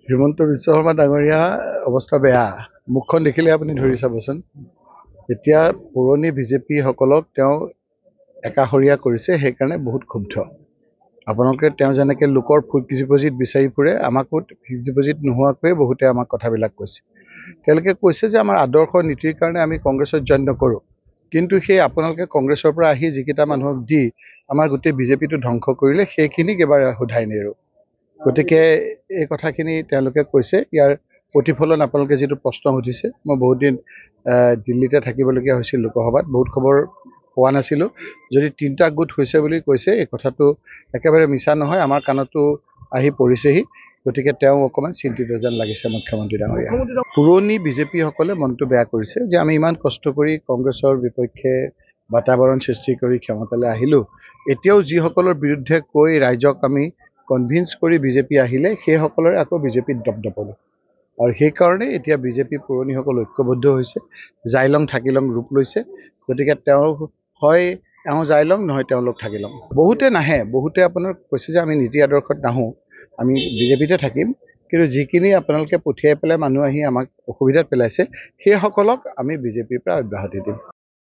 হিমন্ত বিশ্ব শৰ্মা ডাঙৰীয়া অৱস্থা বেয়া। মুখখন দেখিলে আপুনি ধৰি চাবচোন। এতিয়া পুৰণি বিজেপিসকলক তেওঁ একাষৰীয়া কৰিছে, সেইকাৰণে বহুত ক্ষুব্ধ। আপোনালোকে তেওঁ যেনেকৈ লোকৰ ফিক্স ডিপজিট বিচাৰি ফুৰে, আমাকো ফিক্স ডিপজিট নোহোৱাকৈয়ে বহুতে আমাক কথাবিলাক কৈছে। তেওঁলোকে কৈছে যে আমাৰ আদৰ্শ নীতিৰ কাৰণে আমি কংগ্ৰেছত জইন নকৰোঁ। কিন্তু সেই আপোনালোকে কংগ্ৰেছৰ পৰা আহি যিকেইটা মানুহক দি আমাৰ গোটেই বিজেপিটো ধ্বংস কৰিলে, সেইখিনিক এবাৰ সোধাই নেৰোঁ। গতিকে এই কথাখিনি তেওঁলোকে কৈছে। ইয়াৰ প্ৰতিফলন আপোনালোকে যিটো প্ৰশ্ন সুধিছে, মই বহুত দিন দিল্লীতে থাকিবলগীয়া হৈছিল লোকসভাত, বহুত খবৰ পোৱা নাছিলোঁ। যদি 3টা গোট হৈছে বুলি কৈছে, এই কথাটো একেবাৰে মিছা নহয়, আমাৰ কাণতো আহি পৰিছেহি। গতিকে তেওঁ অকণমান চিন্তিত যেন লাগিছে মুখ্যমন্ত্ৰী ডাঙৰীয়া। পুৰণি বিজেপিসকলে মনটো বেয়া কৰিছে যে আমি ইমান কষ্ট কৰি কংগ্ৰেছৰ বিপক্ষে বাতাবৰণ সৃষ্টি কৰি ক্ষমতালৈ আহিলোঁ। এতিয়াও যিসকলৰ বিৰুদ্ধে কৈ ৰাইজক আমি কনভিন্স কৰি বিজেপি আহিলে, সেইসকলৰে আকৌ বিজেপিত দপদপনি। আৰু সেইকাৰণে এতিয়া বিজেপি পুৰণিসকল ঐক্যবদ্ধ হৈছে, জাইলং থাকিলং ৰূপ লৈছে। গতিকে তেওঁ হয় এওঁ জাইলং, নহয় তেওঁলোক থাকিলং। বহুতে নাহে, বহুতে আপোনাৰ কৈছে যে আমি নীতি আদৰ্শত নাহোঁ, আমি বিজেপিতে থাকিম। কিন্তু যিখিনি আপোনালোকে পঠিয়াই পেলাই মানুহ আহি আমাক অসুবিধাত পেলাইছে, সেইসকলক আমি বিজেপিৰ পৰা অব্যাহতি দিম।